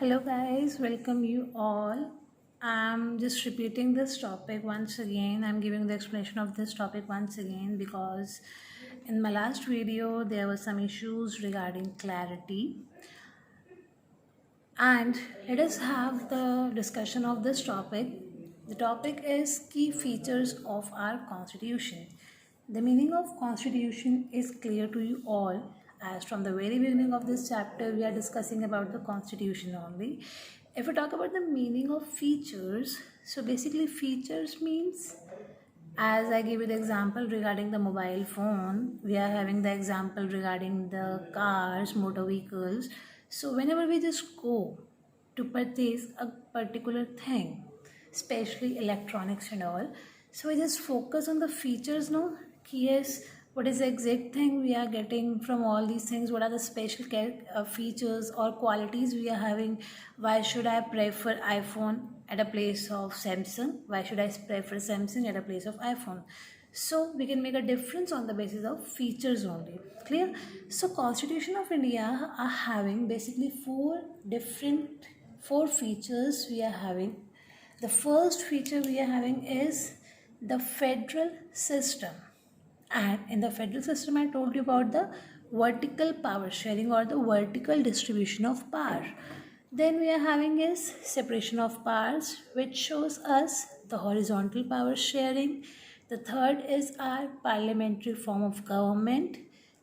Hello guys, welcome you all. I'm just repeating this topic once again. I'm giving the explanation of this topic once again because in my last video there were some issues regarding clarity. And let us have the discussion of this topic. The topic is key features of our constitution. The meaning of constitution is clear to you all, as from the very beginning of this chapter we are discussing about the constitution only. If we talk about the meaning of features, so basically features means, as I give you the example regarding the mobile phone, we are having the example regarding the cars, motor vehicles. So whenever we just go to purchase a particular thing, especially electronics and all, so we just focus on the features, no? Yes, what is the exact thing we are getting from all these things? What are the special features or qualities we are having? Why should I prefer iPhone at a place of Samsung? Why should I prefer Samsung at a place of iPhone? So we can make a difference on the basis of features only. Clear? So Constitution of India are having basically four features we are having. The first feature we are having is the federal system. And in the federal system, I told you about the vertical power sharing or the vertical distribution of power. Then we are having is separation of powers, which shows us the horizontal power sharing. The third is our parliamentary form of government.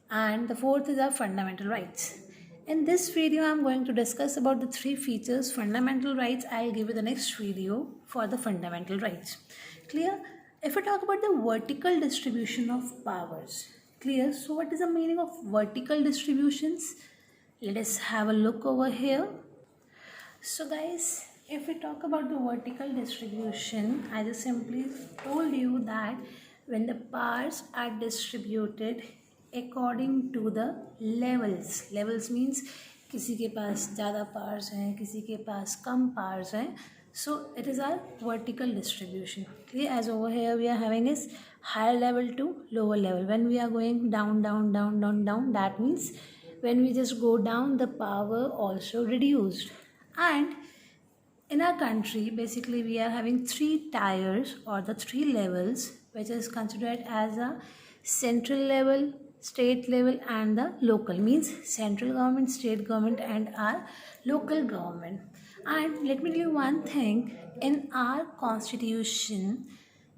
And the fourth is our fundamental rights. In this video, I'm going to discuss about the three features, fundamental rights. I'll give you the next video for the fundamental rights. Clear? If we talk about the vertical distribution of powers, clear? So what is the meaning of vertical distributions? Let us have a look over here. So guys, if we talk about the vertical distribution, I just simply told you that when the powers are distributed according to the levels means किसी के पास ज़्यादा powers हैं, किसी के पास कम powers हैं. So it is our vertical distribution. Okay, as over here we are having is higher level to lower level. When we are going down, that means when we just go down, the power also reduced. And in our country, basically we are having three tiers or the three levels, which is considered as a central level, state level and the local, means central government, state government and our local government. And let me tell you one thing, in our constitution,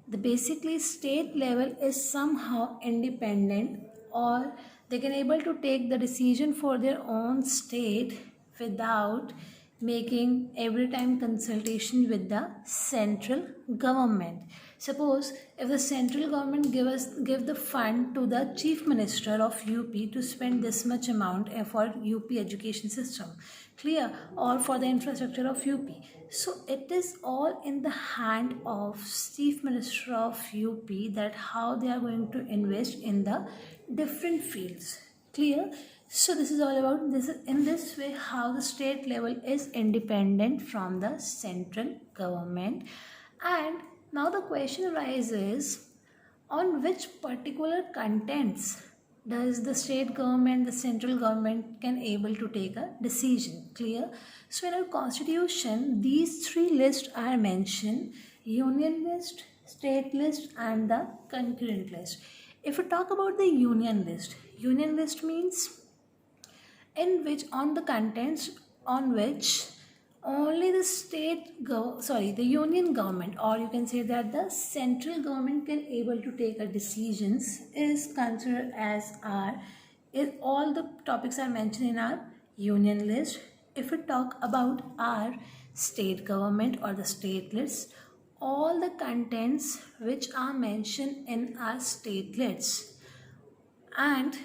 the basically state level is somehow independent, or they can able to take the decision for their own state without making every time consultation with the central government. Suppose if the central government give the fund to the chief minister of UP to spend this much amount for UP education system, clear, or for the infrastructure of UP, so it is all in the hand of chief minister of UP that how they are going to invest in the different fields. Clear? So this is all about this. In this way, how the state level is independent from the central government. And now the question arises, on which particular contents does the state government, the central government can able to take a decision? Clear? So in our constitution, these three lists are mentioned: union list, state list and the concurrent list. If we talk about the union list means in which on the contents on which only the union government, or you can say that the central government can able to take a decisions, is considered as our, is all the topics are mentioned in our union list. If we talk about our state government or the state list, all the contents which are mentioned in our state lists, and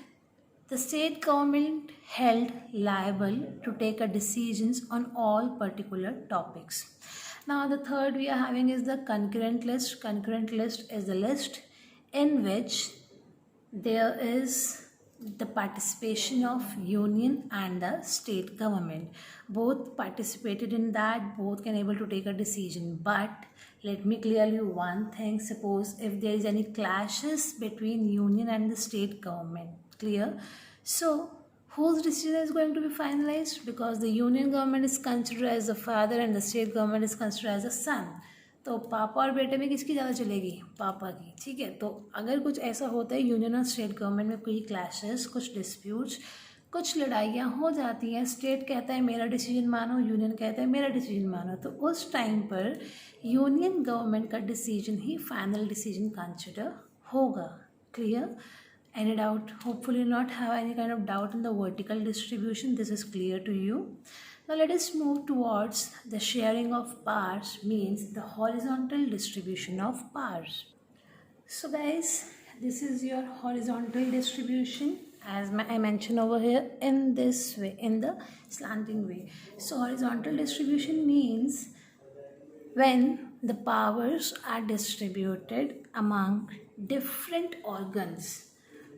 the state government held liable to take a decisions on all particular topics. Now the third we are having is the concurrent list. Concurrent list is the list in which there is the participation of union and the state government. Both participated in that, both can able to take a decision. But let me clear you one thing, suppose if there is any clashes between union and the state government, clear? So Whose decision is going to be finalized? Because the union government is considered as the father and the state government is considered as a son. तो पापा और बेटे में किसकी ज़्यादा चलेगी? पापा की. ठीक है. तो अगर कुछ ऐसा होता है यूनियन और स्टेट गवर्नमेंट में कोई क्लैशेस, कुछ डिस्प्यूट्स, कुछ लड़ाइयाँ हो जाती हैं, स्टेट कहता है मेरा डिसीजन मानो, यूनियन कहता है मेरा डिसीजन मानो, तो उस टाइम पर यूनियन गवर्नमेंट का डिसीजन ही फाइनल डिसीजन कंसिडर होगा. Clear? Any doubt? Hopefully not have any kind of doubt in the vertical distribution. This is clear to you. Now let us move towards the sharing of powers, means the horizontal distribution of powers. So guys, this is your horizontal distribution as I mentioned over here in this way, in the slanting way. So horizontal distribution means when the powers are distributed among different organs.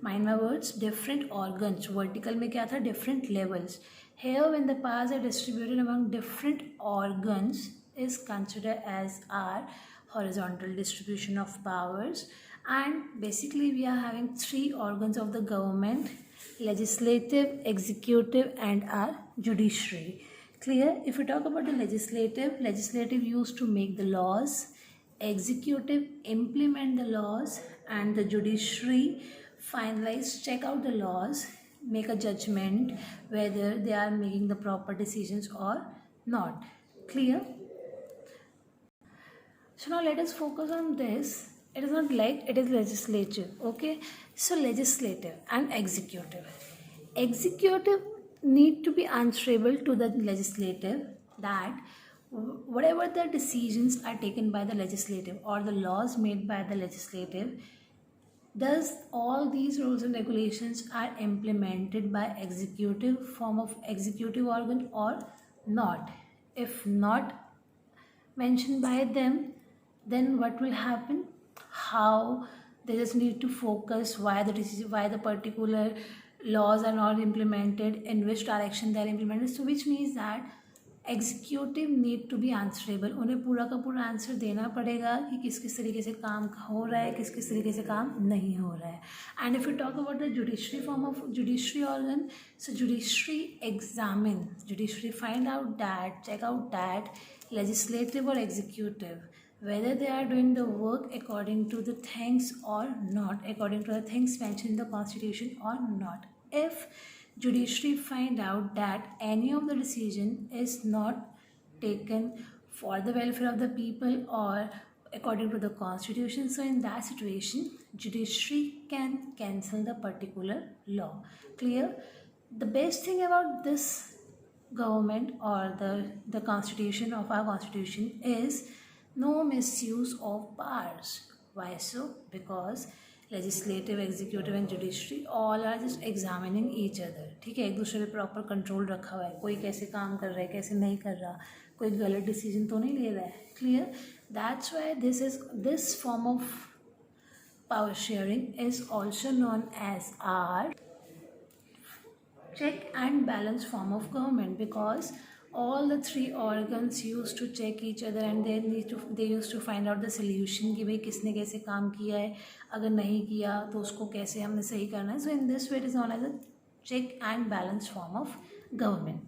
Mind my words, different organs. Vertical में क्या था? Different levels. Here when the powers are distributed among different organs is considered as our horizontal distribution of powers. And basically we are having three organs of the government: legislative, executive and our judiciary. Clear? If we talk about the legislative used to make the laws, executive implement the laws, and the judiciary finalize, check out the laws, make a judgment whether they are making the proper decisions or not. Clear? So now let us focus on this. It is not like it is legislative, okay? So legislative and executive. Executive need to be answerable to the legislative that whatever the decisions are taken by the legislative or the laws made by the legislative, does all these rules and regulations are implemented by executive form of executive organ or not? If not mentioned by them, then what will happen? How they just need to focus why the particular laws are not implemented, in which direction they are implemented. So which means that executive need to be answerable. उन्हें पूरा का पूरा answer देना पड़ेगा कि किस किस तरीके से काम हो रहा है, किस किस तरीके से काम नहीं हो रहा है. And if you talk about the judiciary form of judiciary organ, so judiciary examine, judiciary find out that, check out that legislative or executive whether they are doing the work according to the things or not, according to the things mentioned in the constitution or not. If judiciary find out that any of the decision is not taken for the welfare of the people or according to the constitution, so in that situation judiciary can cancel the particular law. Clear? The best thing about this government or the constitution of our constitution is no misuse of powers. Why so? Because legislative, executive and judiciary all are just examining each other. ठीक है, एक दूसरे पे proper control रखा हुआ है, कोई कैसे काम कर रहा है, कैसे नहीं कर रहा, कोई गलत डिसीजन तो नहीं ले रहा है. Clear? That's why this form of power sharing is also known as our check and balance form of government, because all the three organs used to check each other and they used to find out the solution कि भाई किसने कैसे काम किया है, अगर नहीं किया तो उसको कैसे हमने सही करना है. So in this way it is known as a check and balance form of government.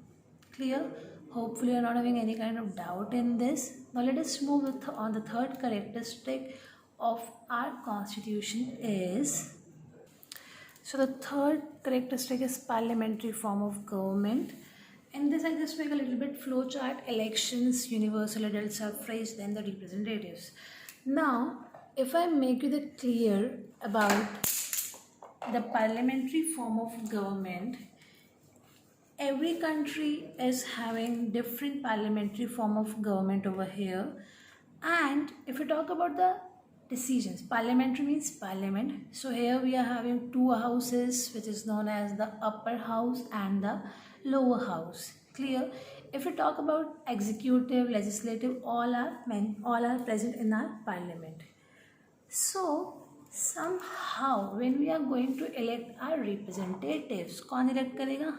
Clear? Hopefully you are not having any kind of doubt in this. Now let us move on the third characteristic of our constitution is, so the third characteristic is parliamentary form of government. In this I just make a little bit flow chart: elections, universal adult suffrage, then the representatives. Now if I make you the clear about the parliamentary form of government, every country is having different parliamentary form of government over here. And if we talk about the decisions, parliamentary means parliament. So here we are having two houses, which is known as the upper house and the lower house. Clear? If we talk about executive, legislative, all are present in our parliament. So somehow when we are going to elect our representatives, कौन elect करेगा?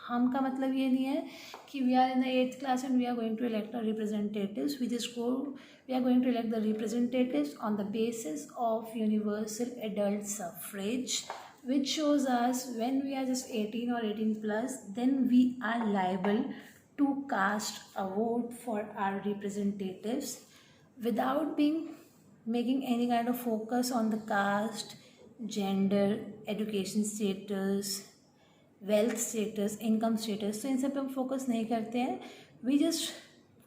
हम का मतलब ये नहीं है कि we are in the 8th class and we are going to elect our representatives. We are going to elect the representatives on the basis of universal adult suffrage, which shows us when we are just 18 or 18 plus, then we are liable to cast a vote for our representatives without being making any kind of focus on the caste, gender, education status, wealth status, income status. तो इन सब पे हम focus नहीं करते हैं. We just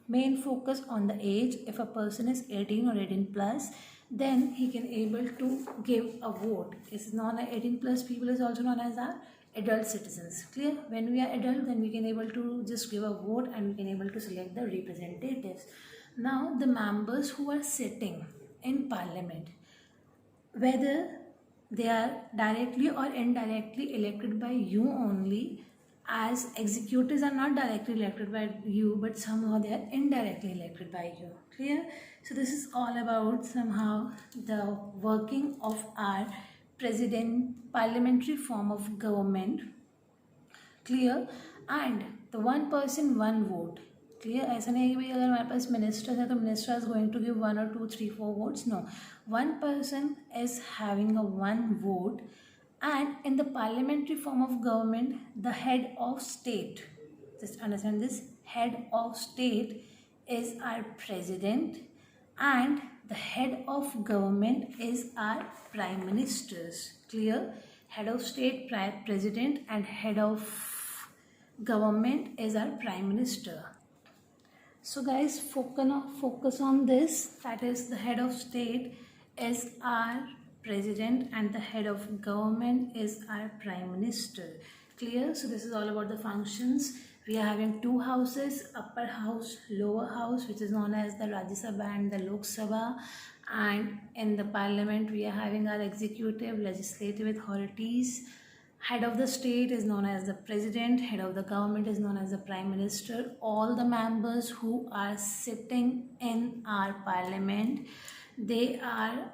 main focus on the age. If a person is 18 or 18 plus, then he can able to give a vote. It's known as 18 plus people is also known as our adult citizens. Clear? When we are adult, then we can able to just give a vote and we can able to select the representatives. Now the members who are sitting in parliament, whether they are directly or indirectly elected by you only, as executives are not directly elected by you but somehow they are indirectly elected by you. Clear? So this is all about somehow the working of our president parliamentary form of government. Clear? And the one person one vote. Clear? ऐसा नहीं है कि भाई अगर हमारे पास minister है तो minister is going to give 1 or 2 3 4 votes. No, one person is having a one vote, and in the parliamentary form of government, the head of state, just understand this, head of state is our president, and the head of government is our prime ministers. Clear? Head of state, president, and head of government is our prime minister. So guys, focus on this, that is the head of state is our president and the head of government is our prime minister. Clear? So this is all about the functions. We are having two houses, upper house, lower house, which is known as the Rajya Sabha and the Lok Sabha. And in the parliament, we are having our executive, legislative authorities. Head of the state is known as the president, head of the government is known as the prime minister. All the members who are sitting in our parliament, they are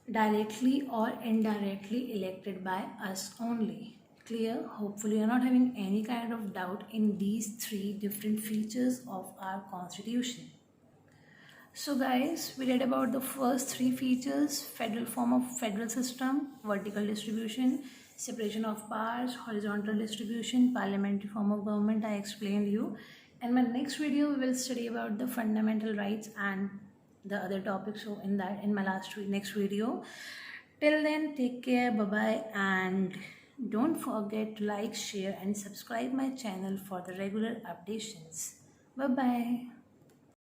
directly or indirectly elected by us only. Clear? Hopefully you're not having any kind of doubt in these three different features of our constitution. So guys, we read about the first three features: federal form of federal system, vertical distribution, separation of powers, horizontal distribution, parliamentary form of government. I explained you. In my next video, we will study about the fundamental rights and the other topics. So in my next video. Till then, take care, bye bye, and don't forget to like, share, and subscribe my channel for the regular updates. Bye bye.